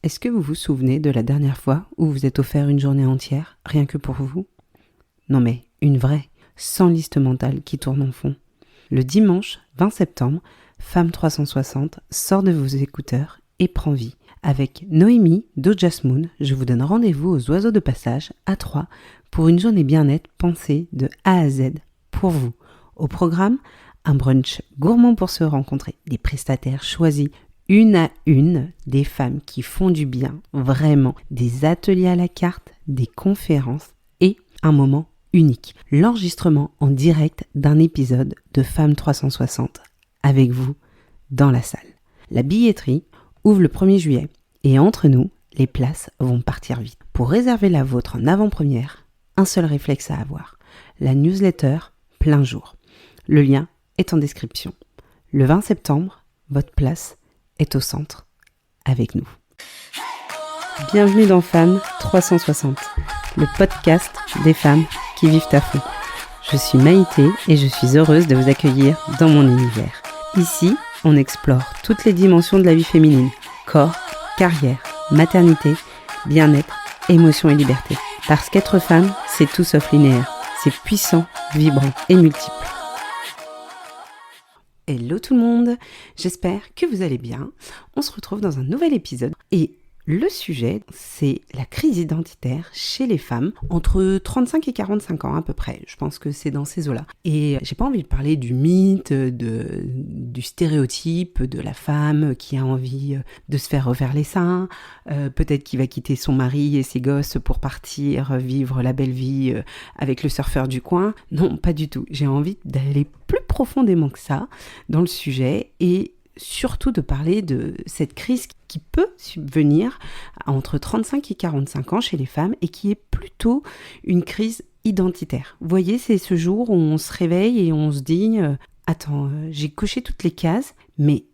Est-ce que vous vous souvenez de la dernière fois où vous êtes offert une journée entière, rien que pour vous ? Non mais, une vraie, sans liste mentale qui tourne en fond. Le dimanche 20 septembre, Femme 360 sort de vos écouteurs et prend vie. Avec Noémie d'Ojasmoon, je vous donne rendez-vous aux Oiseaux de Passage à 3 pour une journée bien-être pensée de A à Z pour vous. Au programme, un brunch gourmand pour se rencontrer, des prestataires choisis une à une, des femmes qui font du bien, vraiment, des ateliers à la carte, des conférences et un moment unique. L'enregistrement en direct d'un épisode de Femme 360 avec vous dans la salle. La billetterie ouvre le 1er juillet et entre nous, les places vont partir vite. Pour réserver la vôtre en avant-première, un seul réflexe à avoir, la newsletter plein jour. Le lien est en description. Le 20 septembre, votre place est au centre avec nous. Bienvenue dans Femme 360, le podcast des femmes qui vivent à fond. Je suis Maïté et je suis heureuse de vous accueillir dans mon univers. Ici, on explore toutes les dimensions de la vie féminine, corps, carrière, maternité, bien-être, émotion et liberté. Parce qu'être femme, c'est tout sauf linéaire, c'est puissant, vibrant et multiple. Hello tout le monde, j'espère que vous allez bien. On se retrouve dans un nouvel épisode et le sujet, c'est la crise identitaire chez les femmes entre 35 et 45 ans à peu près. Je pense que c'est dans ces eaux-là. Et j'ai pas envie de parler du mythe, du stéréotype de la femme qui a envie de se faire refaire les seins, peut-être qui va quitter son mari et ses gosses pour partir vivre la belle vie avec le surfeur du coin. Non, pas du tout. J'ai envie d'aller plus profondément que ça dans le sujet et surtout de parler de cette crise qui peut subvenir entre 35 et 45 ans chez les femmes et qui est plutôt une crise identitaire. Vous voyez, c'est ce jour où on se réveille et on se dit « Attends, j'ai coché toutes les cases, mais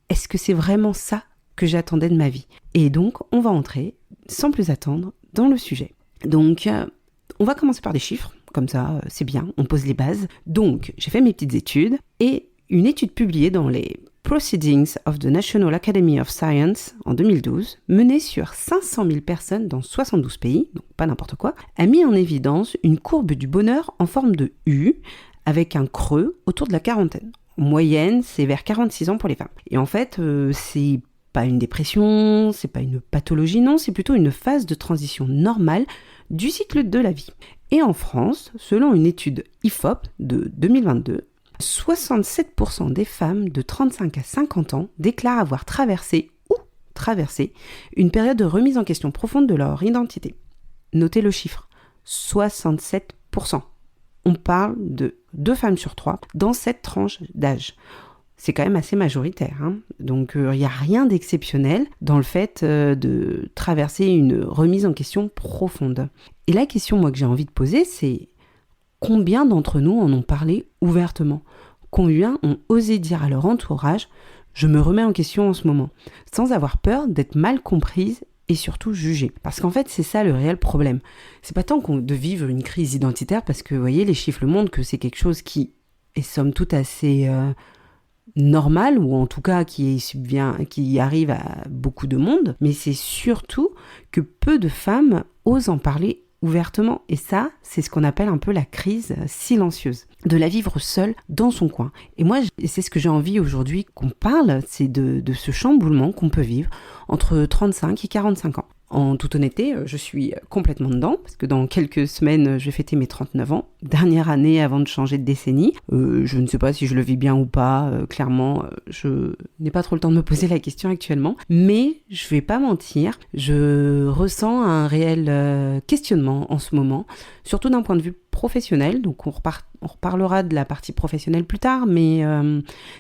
est-ce que c'est vraiment ça que j'attendais de ma vie ?» Et donc, on va entrer, sans plus attendre, dans le sujet. Donc, on va commencer par des chiffres, comme ça, c'est bien, on pose les bases. Donc, j'ai fait mes petites études et une étude publiée dans les Proceedings of the National Academy of Science en 2012, menée sur 500 000 personnes dans 72 pays, donc pas n'importe quoi, a mis en évidence une courbe du bonheur en forme de U, avec un creux autour de la quarantaine. En moyenne, c'est vers 46 ans pour les femmes. Et en fait, c'est pas une dépression, c'est pas une pathologie, non, c'est plutôt une phase de transition normale du cycle de la vie. Et en France, selon une étude IFOP de 2022, 67% des femmes de 35 à 50 ans déclarent avoir traversé une période de remise en question profonde de leur identité. Notez le chiffre, 67%. On parle de 2 femmes sur 3 dans cette tranche d'âge. C'est quand même assez majoritaire, hein. Donc il n'y a rien d'exceptionnel dans le fait de traverser une remise en question profonde. Et la question moi que j'ai envie de poser, c'est combien d'entre nous en ont parlé ouvertement ? Combien ont osé dire à leur entourage « je me remets en question en ce moment », sans avoir peur d'être mal comprise et surtout jugée. Parce qu'en fait, c'est ça le réel problème. C'est pas tant de vivre une crise identitaire, parce que, vous voyez, les chiffres le montrent que c'est quelque chose qui est somme toute assez normal, ou en tout cas qui arrive à beaucoup de monde, mais c'est surtout que peu de femmes osent en parler ouvertement. Et ça, c'est ce qu'on appelle un peu la crise silencieuse. De la vivre seule dans son coin. Et moi, c'est ce que j'ai envie aujourd'hui qu'on parle, c'est de ce chamboulement qu'on peut vivre entre 35 et 45 ans. En toute honnêteté, je suis complètement dedans, parce que dans quelques semaines, je vais fêter mes 39 ans. Dernière année avant de changer de décennie. Je ne sais pas si je le vis bien ou pas. Clairement, je n'ai pas trop le temps de me poser la question actuellement. Mais je vais pas mentir, je ressens un réel questionnement en ce moment, surtout d'un point de vue professionnel. Donc on reparlera de la partie professionnelle plus tard, mais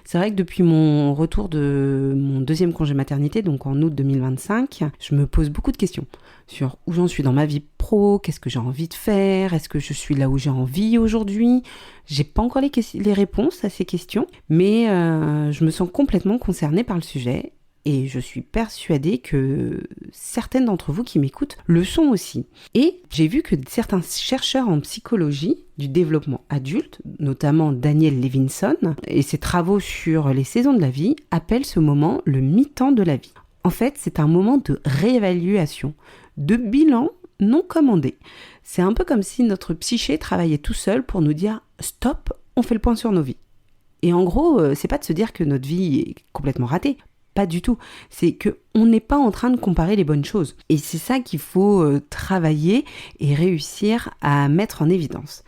c'est vrai que depuis mon retour de mon 2e congé maternité, donc en août 2025, je me pose beaucoup de questions sur où j'en suis dans ma vie pro, qu'est-ce que j'ai envie de faire, est-ce que je suis là où j'ai envie aujourd'hui. J'ai pas encore les réponses à ces questions, mais je me sens complètement concernée par le sujet. Et je suis persuadée que certaines d'entre vous qui m'écoutent le sont aussi. Et j'ai vu que certains chercheurs en psychologie du développement adulte, notamment Daniel Levinson, et ses travaux sur les saisons de la vie, appellent ce moment le mi-temps de la vie. En fait, c'est un moment de réévaluation, de bilan non commandé. C'est un peu comme si notre psyché travaillait tout seul pour nous dire « stop, on fait le point sur nos vies ». Et en gros, c'est pas de se dire que notre vie est complètement ratée. Pas du tout. C'est qu'on n'est pas en train de comparer les bonnes choses. Et c'est ça qu'il faut travailler et réussir à mettre en évidence.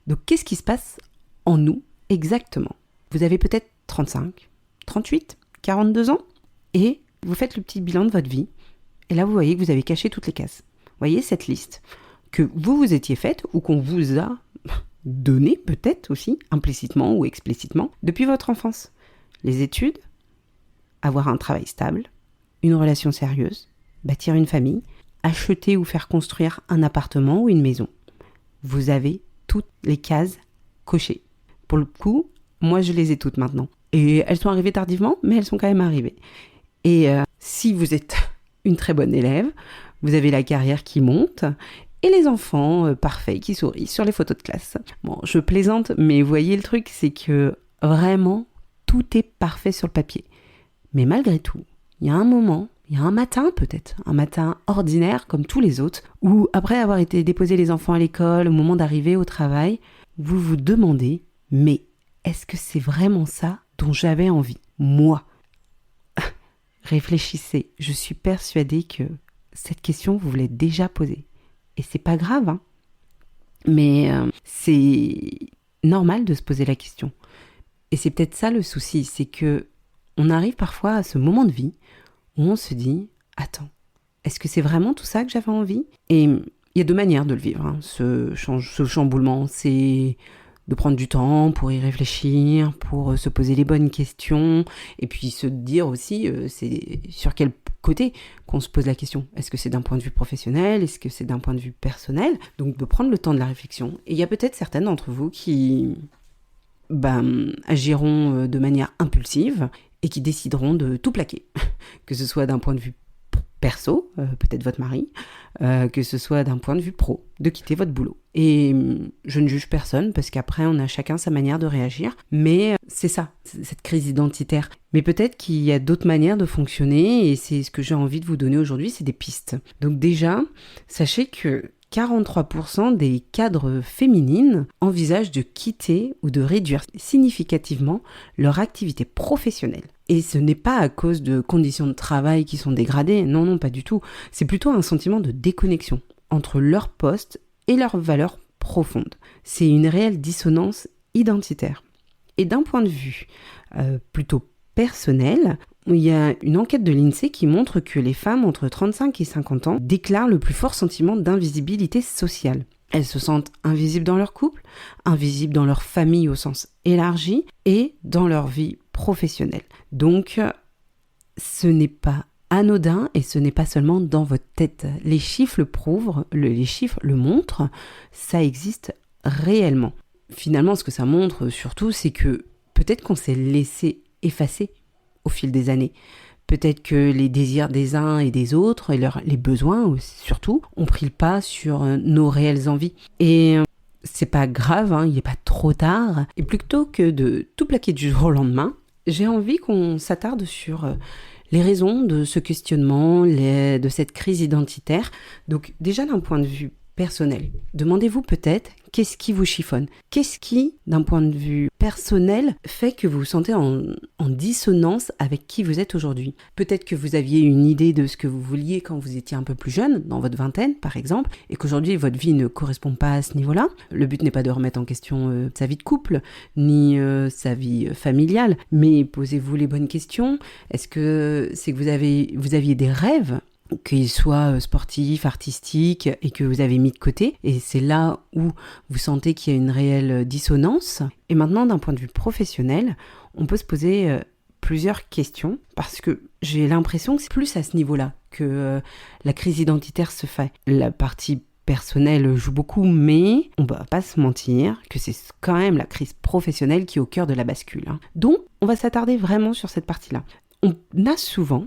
Donc, qu'est-ce qui se passe en nous exactement ? Vous avez peut-être 35, 38, 42 ans et vous faites le petit bilan de votre vie. Et là, vous voyez que vous avez caché toutes les cases. Vous voyez cette liste que vous étiez faite ou qu'on vous a donnée peut-être aussi, implicitement ou explicitement, depuis votre enfance. Les études, avoir un travail stable, une relation sérieuse, bâtir une famille, acheter ou faire construire un appartement ou une maison. Vous avez toutes les cases cochées. Pour le coup, moi je les ai toutes maintenant. Et elles sont arrivées tardivement, mais elles sont quand même arrivées. Et si vous êtes une très bonne élève, vous avez la carrière qui monte et les enfants parfaits qui sourient sur les photos de classe. Bon, je plaisante, mais vous voyez le truc, c'est que vraiment, tout est parfait sur le papier. Mais malgré tout, il y a un moment, il y a un matin peut-être, un matin ordinaire comme tous les autres, où après avoir été déposer les enfants à l'école, au moment d'arriver au travail, vous vous demandez, mais est-ce que c'est vraiment ça dont j'avais envie, moi ? Réfléchissez, je suis persuadée que cette question, vous l'avez déjà posée. Et c'est pas grave, hein. Mais c'est normal de se poser la question. Et c'est peut-être ça le souci, c'est que on arrive parfois à ce moment de vie où on se dit « Attends, est-ce que c'est vraiment tout ça que j'avais envie ?» Et il y a deux manières de le vivre, hein, ce chamboulement. C'est de prendre du temps pour y réfléchir, pour se poser les bonnes questions, et puis se dire aussi c'est sur quel côté qu'on se pose la question. Est-ce que c'est d'un point de vue professionnel ? Est-ce que c'est d'un point de vue personnel ? Donc de prendre le temps de la réflexion. Et il y a peut-être certaines d'entre vous qui agiront de manière impulsive et qui décideront de tout plaquer, que ce soit d'un point de vue perso, peut-être votre mari, que ce soit d'un point de vue pro, de quitter votre boulot. Et je ne juge personne, parce qu'après, on a chacun sa manière de réagir, mais c'est ça, cette crise identitaire. Mais peut-être qu'il y a d'autres manières de fonctionner, et c'est ce que j'ai envie de vous donner aujourd'hui, c'est des pistes. Donc déjà, sachez que 43% des cadres féminines envisagent de quitter ou de réduire significativement leur activité professionnelle. Et ce n'est pas à cause de conditions de travail qui sont dégradées, non, pas du tout. C'est plutôt un sentiment de déconnexion entre leur poste et leurs valeurs profondes. C'est une réelle dissonance identitaire. Et d'un point de vue plutôt personnel, il y a une enquête de l'INSEE qui montre que les femmes entre 35 et 50 ans déclarent le plus fort sentiment d'invisibilité sociale. Elles se sentent invisibles dans leur couple, invisibles dans leur famille au sens élargi et dans leur vie professionnelle. Donc, ce n'est pas anodin et ce n'est pas seulement dans votre tête. Les chiffres le prouvent, les chiffres le montrent, ça existe réellement. Finalement, ce que ça montre surtout, c'est que peut-être qu'on s'est laissé effacer au fil des années. Peut-être que les désirs des uns et des autres, et les besoins aussi, surtout, ont pris le pas sur nos réelles envies. Et c'est pas grave, hein, il n'est pas trop tard. Et plutôt que de tout plaquer du jour au lendemain, j'ai envie qu'on s'attarde sur les raisons de ce questionnement, de cette crise identitaire. Donc déjà d'un point de vue personnel, demandez-vous peut-être qu'est-ce qui vous chiffonne ? Qu'est-ce qui, d'un point de vue personnel, fait que vous vous sentez en dissonance avec qui vous êtes aujourd'hui ? Peut-être que vous aviez une idée de ce que vous vouliez quand vous étiez un peu plus jeune, dans votre vingtaine par exemple, et qu'aujourd'hui votre vie ne correspond pas à ce niveau-là. Le but n'est pas de remettre en question sa vie de couple, ni sa vie familiale, mais posez-vous les bonnes questions. Est-ce que c'est que vous aviez des rêves ? Qu'ils soient sportifs, artistiques, et que vous avez mis de côté. Et c'est là où vous sentez qu'il y a une réelle dissonance. Et maintenant, d'un point de vue professionnel, on peut se poser plusieurs questions, parce que j'ai l'impression que c'est plus à ce niveau-là que la crise identitaire se fait. La partie personnelle joue beaucoup, mais on ne va pas se mentir que c'est quand même la crise professionnelle qui est au cœur de la bascule. Donc, on va s'attarder vraiment sur cette partie-là. On a souvent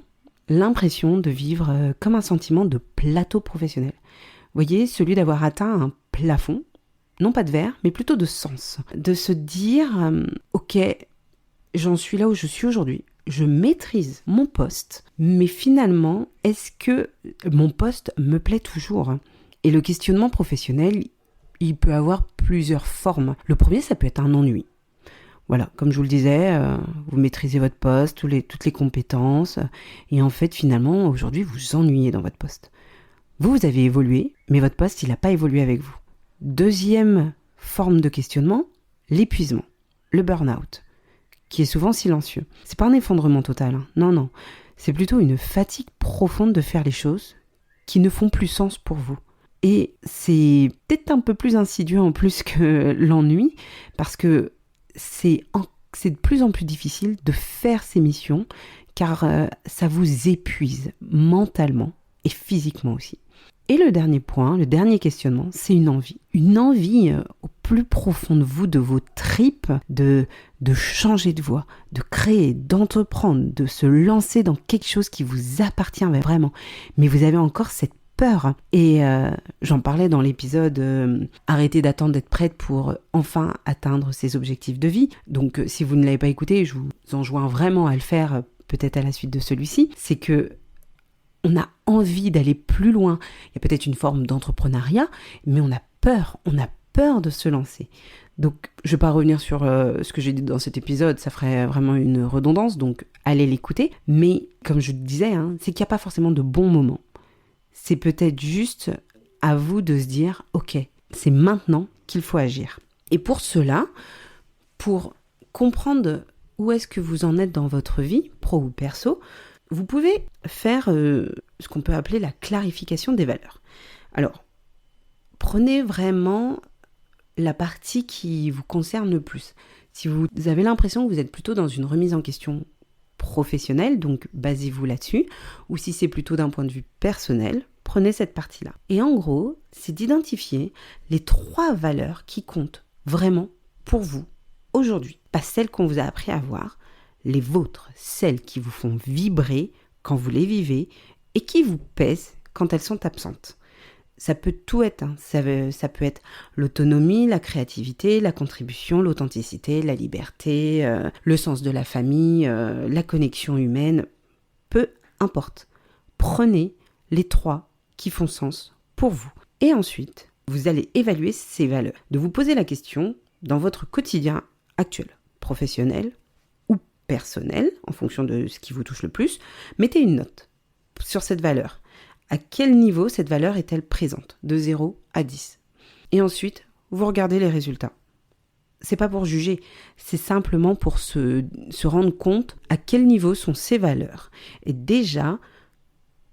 l'impression de vivre comme un sentiment de plateau professionnel. Vous voyez, celui d'avoir atteint un plafond, non pas de verre, mais plutôt de sens. De se dire, ok, j'en suis là où je suis aujourd'hui, je maîtrise mon poste, mais finalement, est-ce que mon poste me plaît toujours ? Et le questionnement professionnel, il peut avoir plusieurs formes. Le premier, ça peut être un ennui. Voilà, comme je vous le disais, vous maîtrisez votre poste, toutes les compétences, et en fait, finalement, aujourd'hui, vous vous ennuyez dans votre poste. Vous avez évolué, mais votre poste, il n'a pas évolué avec vous. Deuxième forme de questionnement, l'épuisement, le burn-out, qui est souvent silencieux. C'est pas un effondrement total, hein. Non. C'est plutôt une fatigue profonde de faire les choses qui ne font plus sens pour vous. Et c'est peut-être un peu plus insidieux en plus que l'ennui, parce que c'est de plus en plus difficile de faire ces missions, car ça vous épuise mentalement et physiquement aussi. Et le dernier point, le dernier questionnement, c'est une envie. Une envie au plus profond de vous, de vos tripes, de changer de voie, de créer, d'entreprendre, de se lancer dans quelque chose qui vous appartient vraiment. Mais vous avez encore cette peur. Et j'en parlais dans l'épisode Arrêtez d'attendre d'être prête pour enfin atteindre ses objectifs de vie. Donc si vous ne l'avez pas écouté, je vous enjoins vraiment à le faire, peut-être à la suite de celui-ci. C'est que on a envie d'aller plus loin. Il y a peut-être une forme d'entrepreneuriat, mais on a peur de se lancer. Donc, je ne vais pas revenir sur ce que j'ai dit dans cet épisode, ça ferait vraiment une redondance, donc allez l'écouter. Mais comme je le disais, c'est qu'il n'y a pas forcément de bon moment. C'est peut-être juste à vous de se dire, ok, c'est maintenant qu'il faut agir. Et pour cela, pour comprendre où est-ce que vous en êtes dans votre vie, pro ou perso, vous pouvez faire ce qu'on peut appeler la clarification des valeurs. Alors, prenez vraiment la partie qui vous concerne le plus. Si vous avez l'impression que vous êtes plutôt dans une remise en question professionnelle, donc basez-vous là-dessus, ou si c'est plutôt d'un point de vue personnel, prenez cette partie-là. Et en gros, c'est d'identifier les 3 valeurs qui comptent vraiment pour vous aujourd'hui. Pas celles qu'on vous a appris à voir, les vôtres, celles qui vous font vibrer quand vous les vivez et qui vous pèsent quand elles sont absentes. Ça peut tout être, ça peut être l'autonomie, la créativité, la contribution, l'authenticité, la liberté, le sens de la famille, la connexion humaine, peu importe. Prenez les 3 qui font sens pour vous. Et ensuite, vous allez évaluer ces valeurs. De vous poser la question dans votre quotidien actuel, professionnel, personnel, en fonction de ce qui vous touche le plus, mettez une note sur cette valeur. À quel niveau cette valeur est-elle présente ? De 0 à 10. Et ensuite, vous regardez les résultats. C'est pas pour juger, c'est simplement pour se rendre compte à quel niveau sont ces valeurs. Et déjà,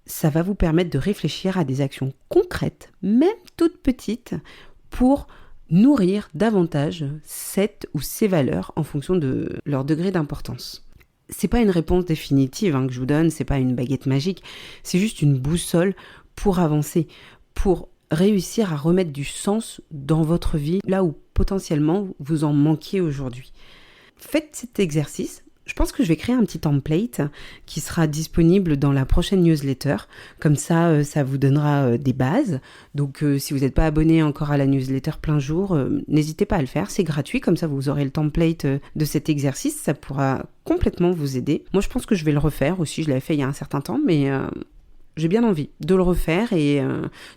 ça va vous permettre de réfléchir à des actions concrètes, même toutes petites, pour nourrir davantage cette ou ces valeurs en fonction de leur degré d'importance. C'est pas une réponse définitive que je vous donne, c'est pas une baguette magique, c'est juste une boussole pour avancer, pour réussir à remettre du sens dans votre vie, là où potentiellement vous en manquiez aujourd'hui. Faites cet exercice. Je pense que je vais créer un petit template qui sera disponible dans la prochaine newsletter. Comme ça, ça vous donnera des bases. Donc, si vous n'êtes pas abonné encore à la newsletter plein jour, n'hésitez pas à le faire. C'est gratuit. Comme ça, vous aurez le template de cet exercice. Ça pourra complètement vous aider. Moi, je pense que je vais le refaire aussi. Je l'avais fait il y a un certain temps, mais j'ai bien envie de le refaire et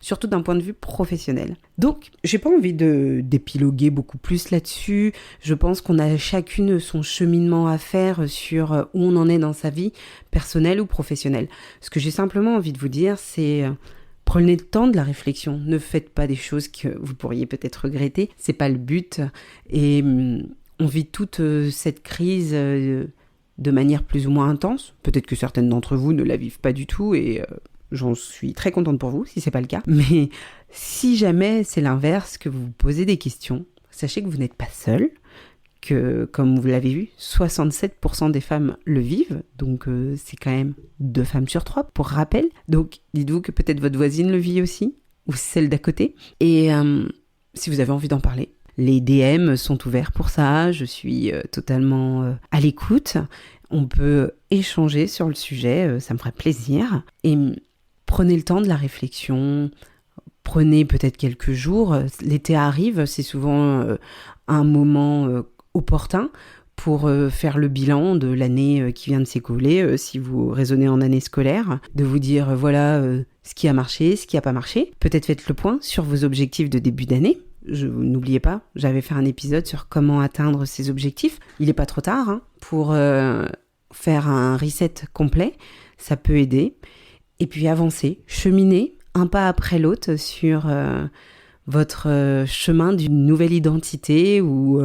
surtout d'un point de vue professionnel. Donc, j'ai pas envie d'épiloguer beaucoup plus là-dessus. Je pense qu'on a chacune son cheminement à faire sur où on en est dans sa vie personnelle ou professionnelle. Ce que j'ai simplement envie de vous dire, c'est prenez le temps de la réflexion. Ne faites pas des choses que vous pourriez peut-être regretter. C'est pas le but. Et on vit toute cette crise de manière plus ou moins intense. Peut-être que certaines d'entre vous ne la vivent pas du tout et j'en suis très contente pour vous si c'est pas le cas. Mais si jamais c'est l'inverse, que vous vous posez des questions, sachez que vous n'êtes pas seul, que comme vous l'avez vu, 67% des femmes le vivent, donc c'est quand même 2 femmes sur 3 pour rappel. Donc dites-vous que peut-être votre voisine le vit aussi, ou celle d'à côté. Et si vous avez envie d'en parler, les DM sont ouverts pour ça, je suis totalement à l'écoute. On peut échanger sur le sujet, ça me ferait plaisir. Et prenez le temps de la réflexion, prenez peut-être quelques jours. L'été arrive, c'est souvent un moment opportun pour faire le bilan de l'année qui vient de s'écouler, si vous raisonnez en année scolaire, de vous dire voilà ce qui a marché, ce qui n'a pas marché. Peut-être faites le point sur vos objectifs de début d'année. N'oubliez pas, j'avais fait un épisode sur comment atteindre ces objectifs. Il n'est pas trop tard pour faire un reset complet, ça peut aider. Et puis avancer, cheminer un pas après l'autre sur votre chemin d'une nouvelle identité ou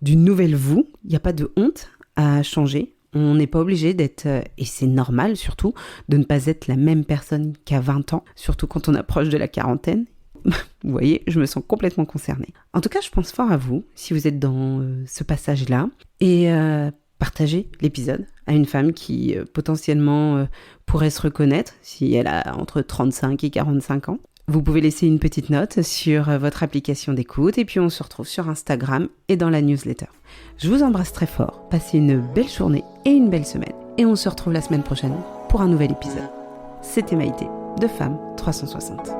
d'une nouvelle vous. Il n'y a pas de honte à changer. On n'est pas obligé d'être, et c'est normal surtout, de ne pas être la même personne qu'à 20 ans, surtout quand on approche de la quarantaine. Vous voyez, je me sens complètement concernée. En tout cas, je pense fort à vous, si vous êtes dans ce passage-là, et partagez l'épisode à une femme qui potentiellement pourrait se reconnaître si elle a entre 35 et 45 ans. Vous pouvez laisser une petite note sur votre application d'écoute et puis on se retrouve sur Instagram et dans la newsletter. Je vous embrasse très fort, passez une belle journée et une belle semaine et on se retrouve la semaine prochaine pour un nouvel épisode. C'était Maïté de Femme 360.